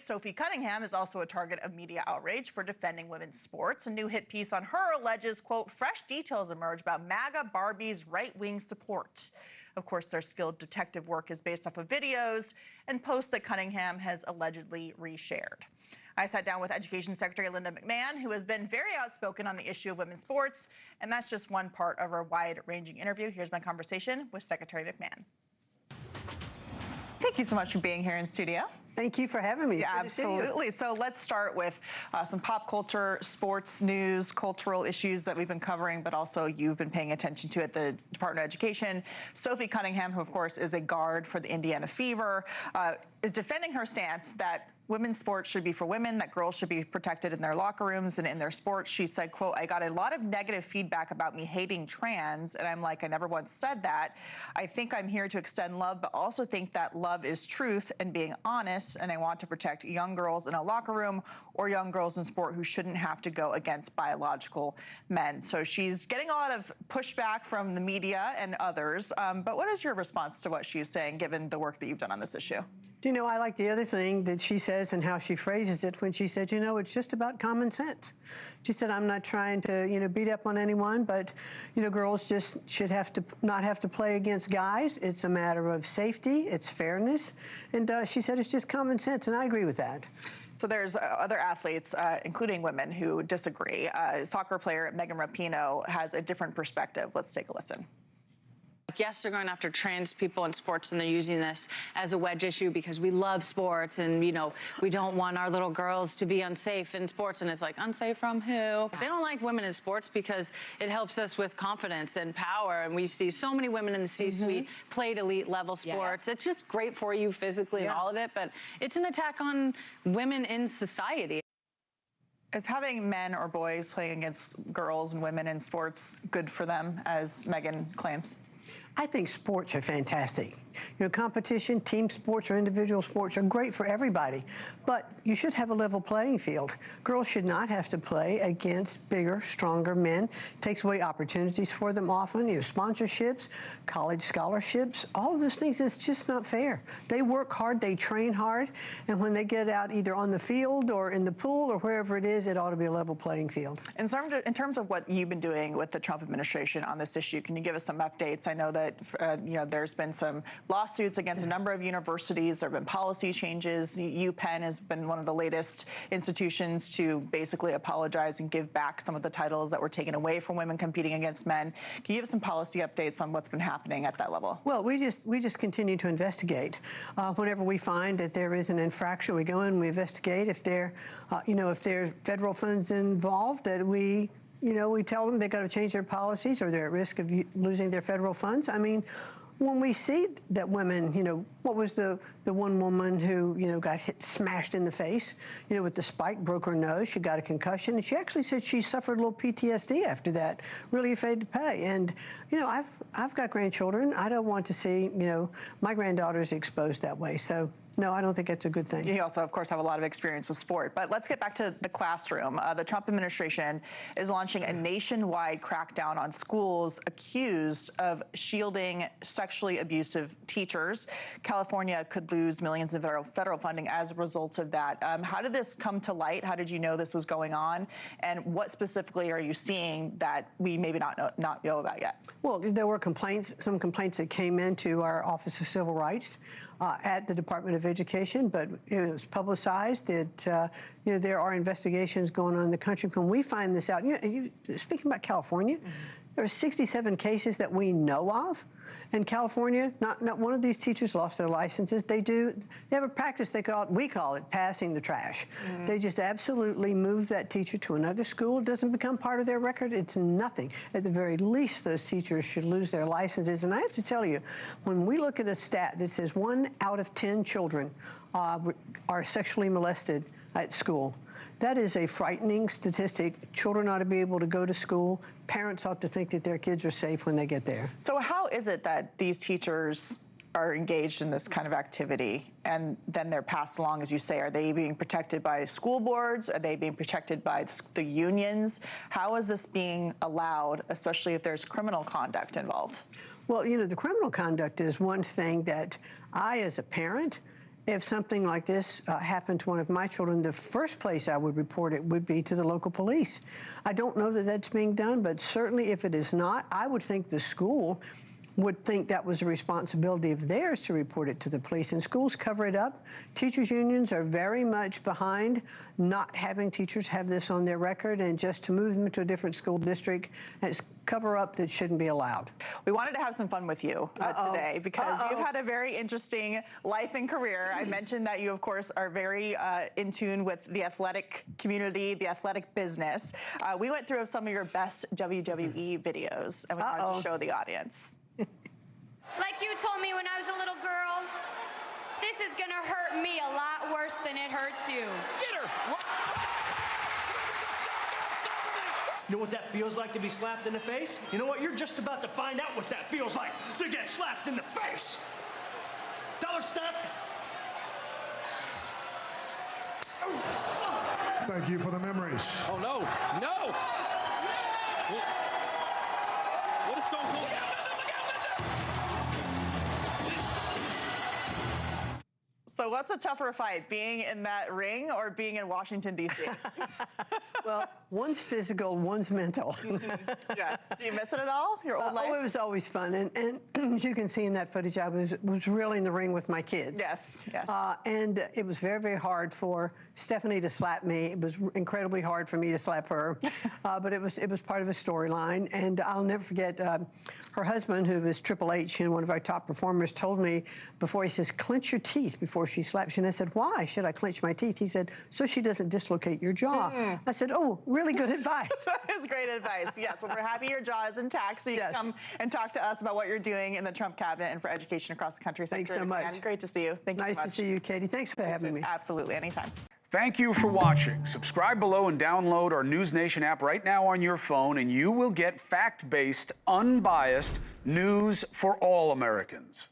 Tonight, Sophie Cunningham is also a target of media outrage for defending women's sports. A new hit piece on her alleges, quote, fresh details emerge about MAGA Barbie's right-wing support. Of course, their skilled detective work is based off of videos and posts that Cunningham has allegedly reshared. I sat down with Education Secretary Linda McMahon, who has been very outspoken on the issue of women's sports, and that's just one part of our wide-ranging interview. Here's my conversation with Secretary McMahon. Thank you so much for being here in studio. Thank you for having me. Yeah, absolutely. So let's start with some pop culture, sports news, cultural issues that we've been covering, but also you've been paying attention to at the Department of Education. Sophie Cunningham, who of course is a guard for the Indiana Fever, is defending her stance that women's sports should be for women, that girls should be protected in their locker rooms and in their sports. She said, quote, I got a lot of negative feedback about me hating trans. And I'm like, I never once said that. I think I'm here to extend love, but also think that love is truth and being honest. And I want to protect young girls in a locker room or young girls in sport who shouldn't have to go against biological men. So she's getting a lot of pushback from the media and others. But what is your response to what she's saying, given the work that you've done on this issue? Do you know, I like the other thing that she says and how she phrases it when she said, you know, it's just about common sense. She said, I'm not trying to, you know, beat up on anyone, but, you know, girls just should not have to play against guys. It's a matter of safety, it's fairness. And she said it's just common sense, and I agree with that. So there's other athletes, including women, who disagree. Soccer player Megan Rapinoe has a different perspective. Let's take a listen. Yes, they're going after trans people in sports, and they're using this as a wedge issue because we love sports and, you know, we don't want our little girls to be unsafe in sports. And it's like, unsafe from who? They don't like women in sports because it helps us with confidence and power. And we see so many women in the C-suite played elite level sports. Yes. It's just great for you physically and all of it, but it's an attack on women in society. Is having men or boys playing against girls and women in sports good for them, as Megan claims? I think sports are fantastic. You know, competition, team sports or individual sports are great for everybody, but you should have a level playing field. Girls should not have to play against bigger, stronger men. It takes away opportunities for them often, you know, sponsorships, college scholarships, all of those things. It's just not fair. They work hard, they train hard, and when they get out either on the field or in the pool or wherever it is, it ought to be a level playing field. In terms of what you've been doing with the Trump administration on this issue, can you give us some updates? I know that you know, there's been some lawsuits against a number of universities. There have been policy changes. UPenn has been one of the latest institutions to basically apologize and give back some of the titles that were taken away from women competing against men. Can you give some policy updates on what's been happening at that level? Well, we just continue to investigate. Whenever we find that there is an infraction, we go in and we investigate. If there, you know, if there's federal funds involved, that we tell them they've got to change their policies or they're at risk of losing their federal funds. I mean, when we see that women, you know, what was the one woman who, you know, got smashed in the face, you know, with the spike, broke her nose, she got a concussion, and she actually said she suffered a little PTSD after that, really afraid to pay. And, you know, I've got grandchildren. I don't want to see, you know, my granddaughters exposed that way. So, no, I don't think it's a good thing. You also, of course, have a lot of experience with sport. But let's get back to the classroom. The Trump administration is launching a nationwide crackdown on schools accused of shielding sexually abusive teachers. California could lose millions of federal funding as a result of that. How did this come to light? How did you know this was going on? And what specifically are you seeing that we maybe not know about yet? Well, there were some complaints that came into our Office of Civil Rights at the Department of Education, but it was publicized that you know, there are investigations going on in the country. When we find this out, you know, speaking about California, there are 67 cases that we know of. In California, not one of these teachers lost their licenses. They have a practice we call it passing the trash. They just absolutely move that teacher to another school. It doesn't become part of their record. It's nothing. At the very least, those teachers should lose their licenses. And I have to tell you, when we look at a stat that says 1 out of 10 children are sexually molested at school, that is a frightening statistic. Children ought to be able to go to school. Parents ought to think that their kids are safe when they get there. So how is it that these teachers are engaged in this kind of activity and then they're passed along, as you say? Are they being protected by school boards? Are they being protected by the unions? How is this being allowed, especially if there's criminal conduct involved? Well, you know, the criminal conduct is one thing that I, as a parent, if something like this happened to one of my children, the first place I would report it would be to the local police. I don't know that that's being done, but certainly if it is not, I would think the school would think that was a responsibility of theirs to report it to the police. And schools cover it up. Teachers' unions are very much behind not having teachers have this on their record, and just to move them to a different school district, it's cover up that shouldn't be allowed. We wanted to have some fun with you today because you've had a very interesting life and career. I mentioned that you, of course, are very in tune with the athletic community, the athletic business. We went through some of your best WWE videos, and we wanted to show the audience. Like you told me when I was a little girl, this is gonna hurt me a lot worse than it hurts you. Get her! You know what that feels like to be slapped in the face? You know what? You're just about to find out what that feels like to get slapped in the face. Tell her, Steph. Thank you for the memories. Oh, no. No! What is going on? So what's a tougher fight, being in that ring or being in Washington, D.C.? Well, one's physical, one's mental. Yes. Do you miss it at all, your old life? Oh, it was always fun. And as you can see in that footage, I was really in the ring with my kids. Yes, yes. And it was very, very hard for Stephanie to slap me. It was incredibly hard for me to slap her. But it was part of a storyline. And I'll never forget her husband, who was Triple H, one of our top performers, told me before, he says, clench your teeth before she slaps you. And I said, why should I clench my teeth? He said, so she doesn't dislocate your jaw. I said, oh, really good advice. That was great advice. Yes, well, we're happy your jaw is intact, so you can come and talk to us about what you're doing in the Trump cabinet and for education across the country. Thanks so much. And great to see you. Thank you so much. Nice to see you, Katie. Thanks for having me. Absolutely, anytime. Thank you for watching. Subscribe below and download our NewsNation app right now on your phone, and you will get fact-based, unbiased news for all Americans.